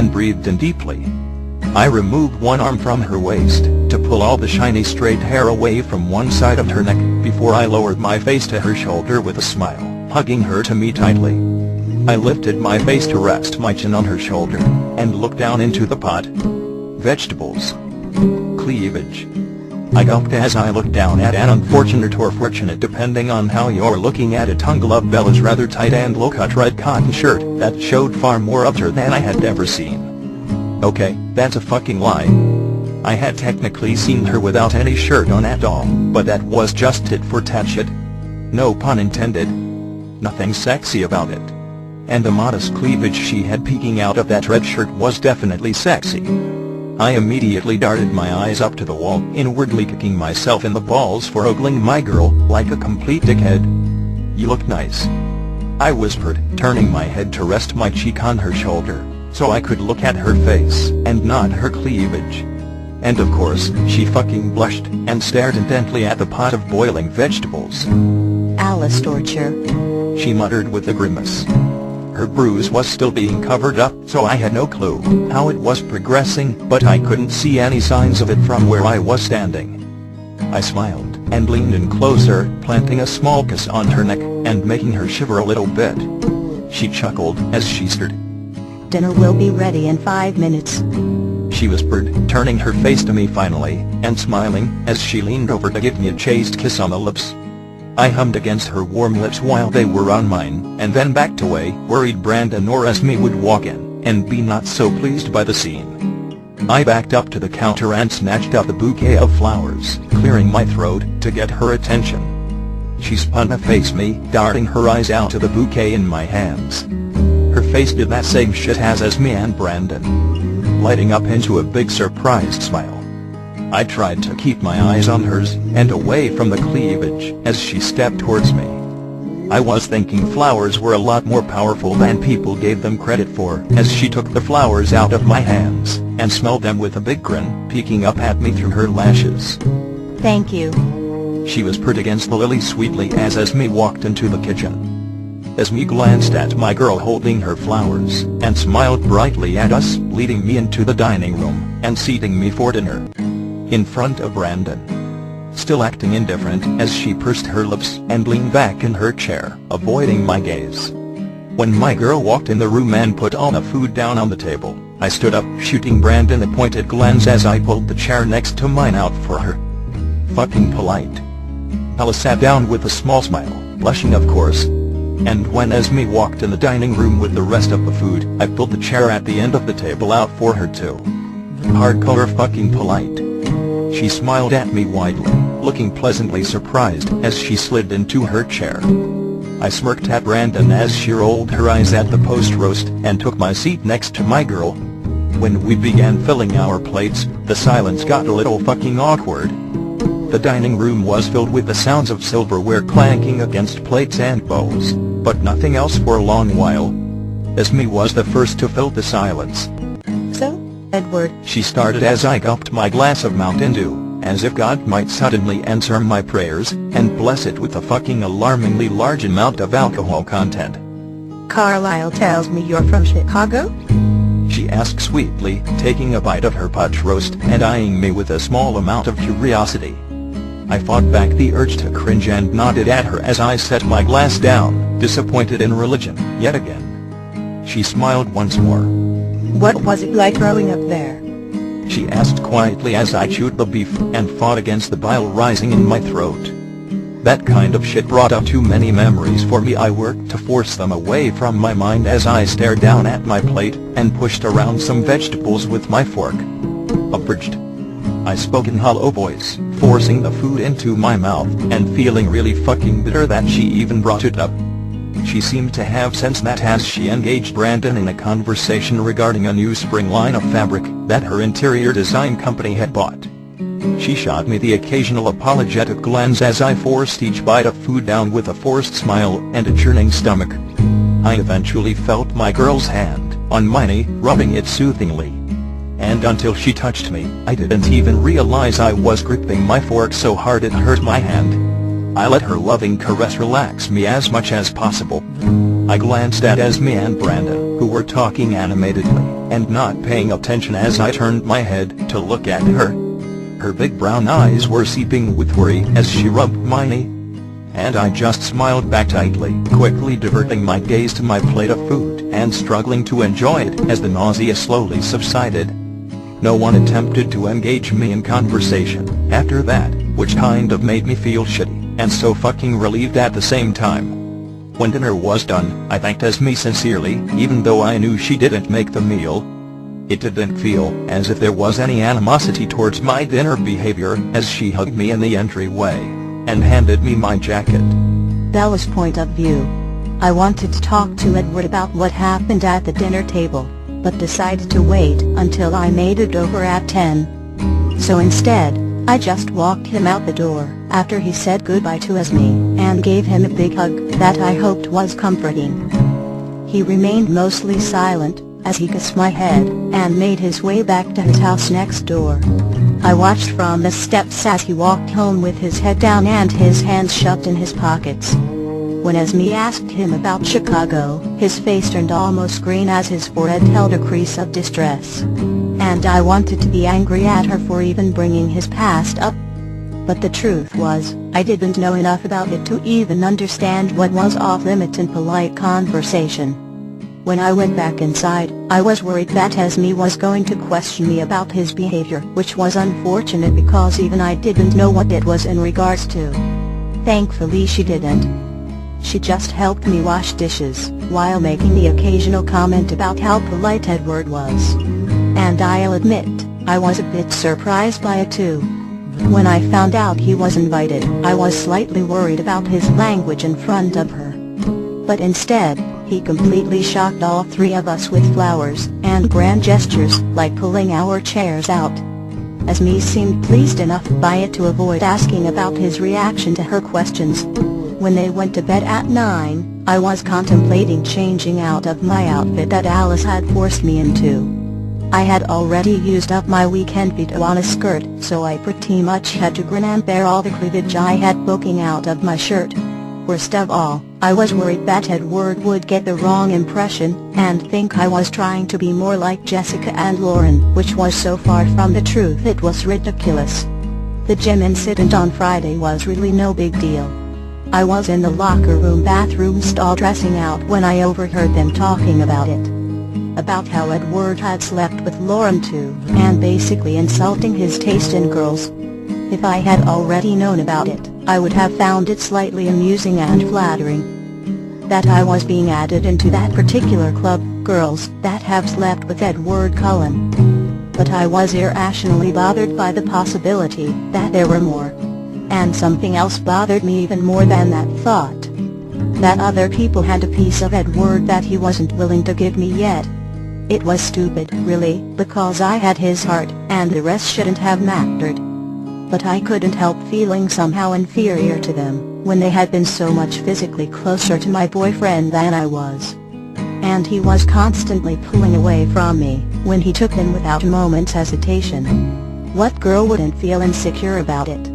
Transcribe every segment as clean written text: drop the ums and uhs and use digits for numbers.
and breathed in deeply. I removed one arm from her waist, to pull all the shiny straight hair away from one side of her neck, before I lowered my face to her shoulder with a smile, hugging her to me tightly. I lifted my face to rest my chin on her shoulder, and looked down into the pot. Vegetables. Cleavage. I gulped as I looked down at an unfortunate or fortunate, depending on how you're looking at it, tongue of Bella's rather tight and low-cut red cotton shirt that showed far more of her than I had ever seen. Okay, that's a fucking lie. I had technically seen her without any shirt on at all, but that was just tit for tat shit. No pun intended. Nothing sexy about it. And the modest cleavage she had peeking out of that red shirt was definitely sexy. I immediately darted my eyes up to the wall, inwardly kicking myself in the balls for ogling my girl like a complete dickhead. "You look nice," I whispered, turning my head to rest my cheek on her shoulder, so I could look at her face and not her cleavage. And of course, she fucking blushed and stared intently at the pot of boiling vegetables. "Alice torture," she muttered with a grimace. Her bruise was still being covered up, so I had no clue how it was progressing, but I couldn't see any signs of it from where I was standing. I smiled and leaned in closer, planting a small kiss on her neck and making her shiver a little bit. She chuckled as she stirred. "Dinner will be ready in 5 minutes," she whispered, turning her face to me finally, and smiling as she leaned over to give me a chaste kiss on the lips. I hummed against her warm lips while they were on mine, and then backed away, worried Brandon or Esme would walk in and be not so pleased by the scene. I backed up to the counter and snatched up the bouquet of flowers, clearing my throat to get her attention. She spun to face me, darting her eyes out to the bouquet in my hands. Her face did that same shit as Esme and Brandon, lighting up into a big surprised smile. I tried to keep my eyes on hers and away from the cleavage as she stepped towards me. I was thinking flowers were a lot more powerful than people gave them credit for, as she took the flowers out of my hands and smelled them with a big grin, peeking up at me through her lashes. "Thank you," she whispered against the lily sweetly as Esme walked into the kitchen. Esme glanced at my girl holding her flowers and smiled brightly at us, leading me into the dining room and seating me for dinner in front of Brandon, still acting indifferent as she pursed her lips and leaned back in her chair, avoiding my gaze. When my girl walked in the room and put all the food down on the table, I stood up, shooting Brandon a pointed glance as I pulled the chair next to mine out for her. Fucking polite. Ella sat down with a small smile, blushing of course. And when Esme walked in the dining room with the rest of the food, I pulled the chair at the end of the table out for her too. Hardcore fucking polite. She smiled at me widely, looking pleasantly surprised as she slid into her chair. I smirked at Brandon as she rolled her eyes at the post-roast and took my seat next to my girl. When we began filling our plates, the silence got a little fucking awkward. The dining room was filled with the sounds of silverware clanking against plates and bowls, but nothing else for a long while. Esme was the first to fill the silence. "So, Edward," she started as I gulped my glass of Mountain Dew, as if God might suddenly answer my prayers and bless it with a fucking alarmingly large amount of alcohol content. "Carlisle tells me you're from Chicago?" she asked sweetly, taking a bite of her pot roast and eyeing me with a small amount of curiosity. I fought back the urge to cringe and nodded at her as I set my glass down, disappointed in religion, yet again. She smiled once more. "What was it like growing up there?" she asked quietly as I chewed the beef and fought against the bile rising in my throat. That kind of shit brought up too many memories for me. I worked to force them away from my mind as I stared down at my plate and pushed around some vegetables with my fork. Abridged. I spoke in hollow voice, forcing the food into my mouth and feeling really fucking bitter that she even brought it up. She seemed to have sensed that as she engaged Brandon in a conversation regarding a new spring line of fabric that her interior design company had bought. She shot me the occasional apologetic glance as I forced each bite of food down with a forced smile and a churning stomach. I eventually felt my girl's hand on my knee, rubbing it soothingly. And until she touched me, I didn't even realize I was gripping my fork so hard it hurt my hand. I let her loving caress relax me as much as possible. I glanced at Esme and Brandon, who were talking animatedly, and not paying attention as I turned my head to look at her. Her big brown eyes were seeping with worry as she rubbed my knee. And I just smiled back tightly, quickly diverting my gaze to my plate of food and struggling to enjoy it as the nausea slowly subsided. No one attempted to engage me in conversation after that, which kind of made me feel shitty and so fucking relieved at the same time. When dinner was done, I thanked Esme sincerely, even though I knew she didn't make the meal. It didn't feel as if there was any animosity towards my dinner behavior as she hugged me in the entryway and handed me my jacket. Bella's point of view. I wanted to talk to Edward about what happened at the dinner table, but decided to wait until I made it over at 10. So instead, I just walked him out the door after he said goodbye to Esme and gave him a big hug that I hoped was comforting. He remained mostly silent as he kissed my head and made his way back to his house next door. I watched from the steps as he walked home with his head down and his hands shoved in his pockets. When Esme asked him about Chicago, his face turned almost green as his forehead held a crease of distress. And I wanted to be angry at her for even bringing his past up. But the truth was, I didn't know enough about it to even understand what was off-limits in polite conversation. When I went back inside, I was worried that Esme was going to question me about his behavior, which was unfortunate because even I didn't know what it was in regards to. Thankfully she didn't. She just helped me wash dishes, while making the occasional comment about how polite Edward was. And I'll admit, I was a bit surprised by it too. When I found out he was invited, I was slightly worried about his language in front of her. But instead, he completely shocked all three of us with flowers and grand gestures, like pulling our chairs out. Esme seemed pleased enough by it to avoid asking about his reaction to her questions. When they went to bed at 9, I was contemplating changing out of my outfit that Alice had forced me into. I had already used up my weekend veto on a skirt, so I pretty much had to grin and bear all the cleavage I had poking out of my shirt. Worst of all, I was worried that Edward would get the wrong impression and think I was trying to be more like Jessica and Lauren, which was so far from the truth it was ridiculous. The gym incident on Friday was really no big deal. I was in the locker room bathroom stall dressing out when I overheard them talking about it. About how Edward had slept with Lauren too, and basically insulting his taste in girls. If I had already known about it, I would have found it slightly amusing and flattering. That I was being added into that particular club, girls that have slept with Edward Cullen. But I was irrationally bothered by the possibility that there were more. And something else bothered me even more than that thought. That other people had a piece of Edward that he wasn't willing to give me yet. It was stupid, really, because I had his heart, and the rest shouldn't have mattered. But I couldn't help feeling somehow inferior to them, when they had been so much physically closer to my boyfriend than I was. And he was constantly pulling away from me, when he took them without a moment's hesitation. What girl wouldn't feel insecure about it?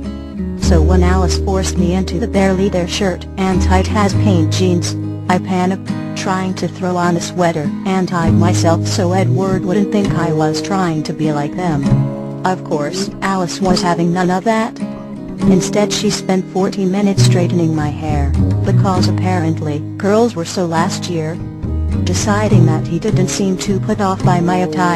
So when Alice forced me into the barely there shirt and tight-as-paint jeans, I panicked, trying to throw on a sweater and hide myself so Edward wouldn't think I was trying to be like them. Of course, Alice was having none of that. Instead she spent 40 minutes straightening my hair, because apparently, curls were so last year. Deciding that he didn't seem too put off by my attire.